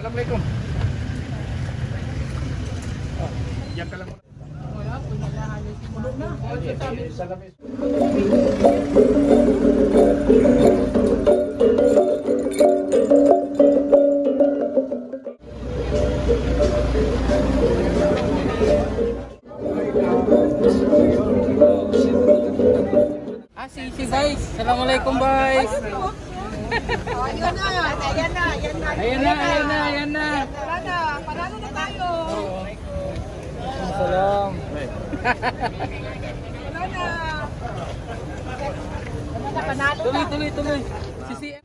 Assalamualaikum. Yan ka lang muna. Wala, punyalahan niya si Mama. Si guys. Assalamualaikum guys. Ayan na. Panalo na tayo. Salam. Panalo na. Tuloy. Si CM.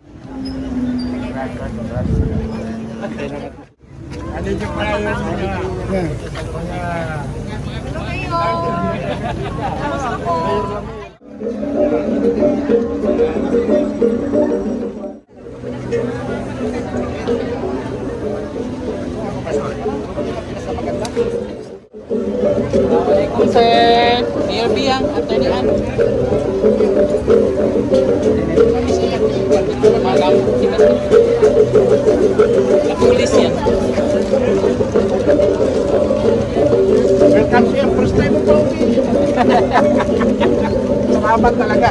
Ano yung pala yung mga... Kamusta po? Assalamualaikum sir. Mayor Biang, Attorney Ann. Pulis yan. Welcome siya. First time mo po. Sumabat talaga.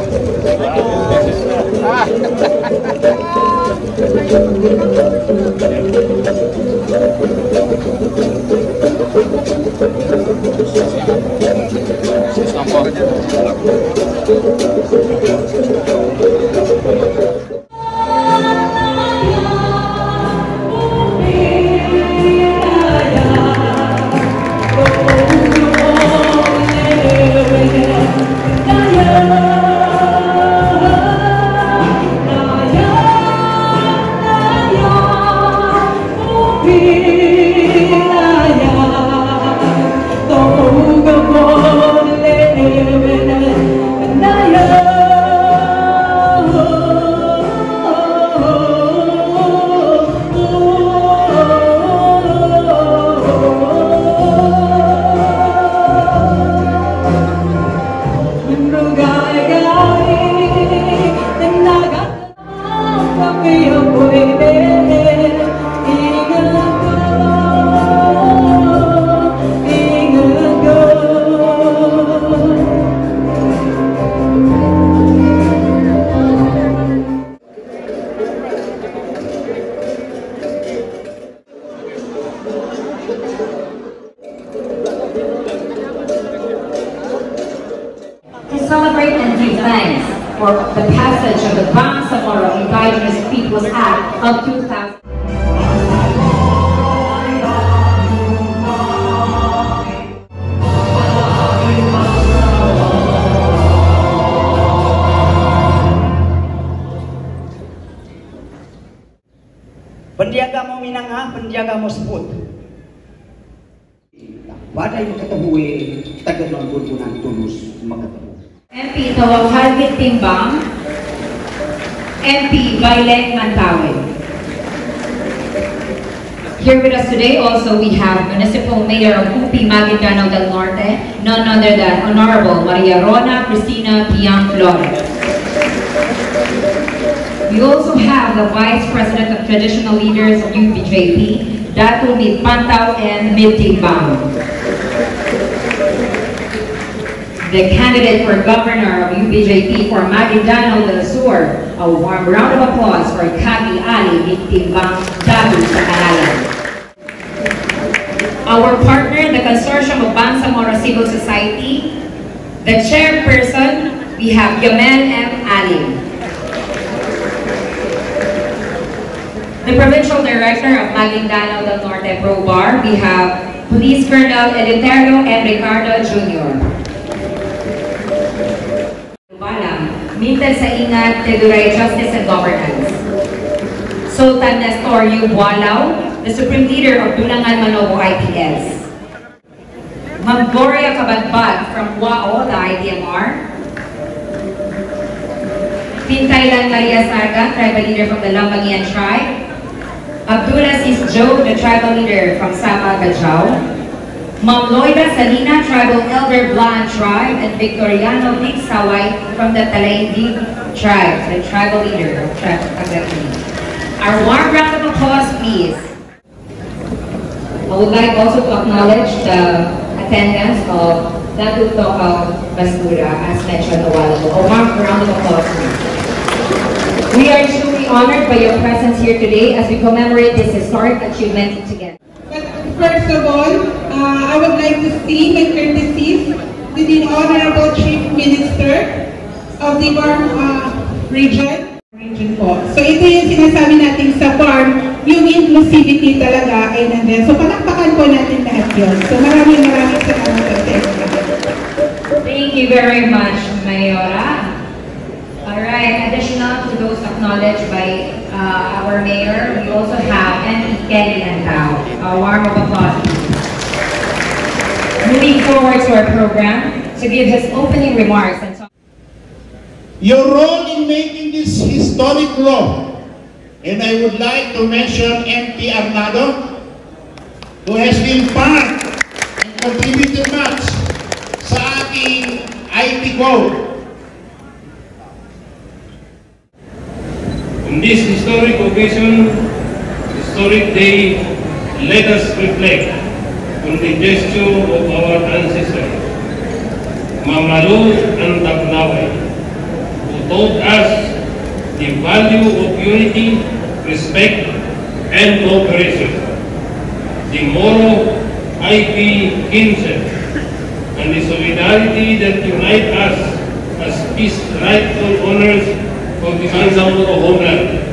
Celebrate and give thanks for the passage of the Bangsamoro Indigenous Peoples Act of 2000. Pendiaga mo minang ha, pendiaga mo sebut. Waday makatabuhi, taga-non ng tulus makatabu. MP Tawag Harvit Timbang, MP Violet Mantawe. Here with us today also we have Municipal Mayor of UP Maguindanao del Norte, none other than Honorable Maria Rona Cristina Piang Flores. We also have the Vice President of Traditional Leaders of UPJP, Datu Mit Pantaw and Mit Timbang. The candidate for governor of UPJP for Maguindanao del Sur. A warm round of applause for Kagi Ali Mitimbang Datu sa Kalayan. Our partner, the Consortium of Bangsamoro Civil Society. The chairperson, we have Yamel M. Ali. The provincial director of Maguindanao del Pro Bar, we have Police Colonel Eleuterio and Ricardo Jr. Mintan sa Ingat, Teduray Justice and Governance. Sultan Nestor Yu Bualaw, the Supreme Leader of Dulangan Manobo IPS. Ma'am Gloria Kabadbad from WAO, the IDMR. Pintaylan Maria Sarga, Tribal Leader from the Lambangian Tribe. Abdulaziz Joe, the Tribal Leader from Sama Gajao. Ma'am Loida Salina, Tribal Elder Blan Tribe, and Victoriano Big Saway from the Talaindi Tribe, the Tribal Leader of Tribe Agaki. Our warm round of applause, please. I would like also to acknowledge the attendance of Datu Tokal Basura, as mentioned a while ago. A warm round of applause, please. We are truly honored by your presence here today as we commemorate this historic achievement together. First of all, I would like to say my courtesies to the Honorable Chief Minister of the Farm Region po. So ito yung sinasabi natin sa farm, yung inclusivity talaga ay nandun. So palakpakan po natin lahat yun. So maraming salamat po. Thank you very much, Mayora. Alright, additional to those acknowledged by our mayor, we also have MP Kelly Antao. A warm of applause. Moving forward to our program to give his opening remarks and talk. Your role in making this historic law, and I would like to mention MP Arnado, who has been part and contributed much sa ating IT code. On this historic occasion, historic day, let us reflect on the gesture of our ancestors, Mamalu and Tagnaway, who taught us the value of unity, respect, and cooperation, the Moro IP kinship, and the solidarity that unite us as peace rightful owners of the Bangsamoro homeland.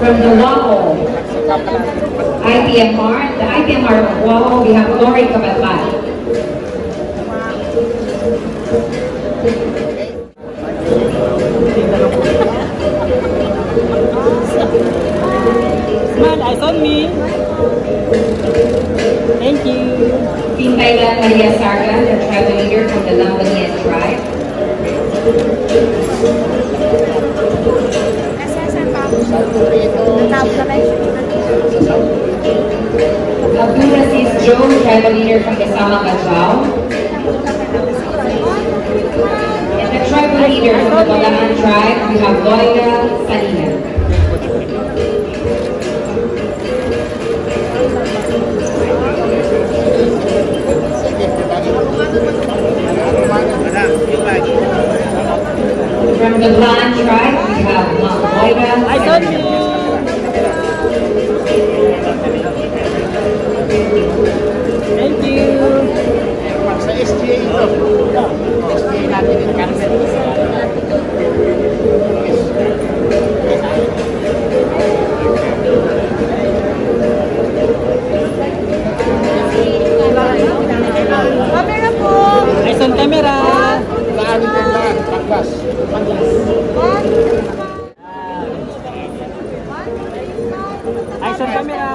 From the WAO, IPMR, the IPMR of WAO, we have Glory Kabadbad. Smile, eyes on me. Thank you. Pintaylan Maria Sarga, the Tribal Leader from the Lambangian Tribe. Abdulaziz Joe, Tribal Leader from the Sama Gajao. And the Tribal Leader from the Balangan Tribe, we have Loida Salina. From the Blan Tribe, we have Ma'am Loida Salina. Thank you. Sa SGA ito. SGA natin yung Carmen. Camera po! Eyes on camera. Saan yung kailangan? Panglas. Eyes on camera.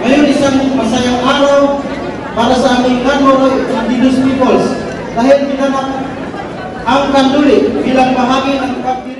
Ngayon isang masayang araw para sa aming Kanmoro Indigenous Peoples dahil pinanap ang Kanduli bilang bahagi ng kapatid.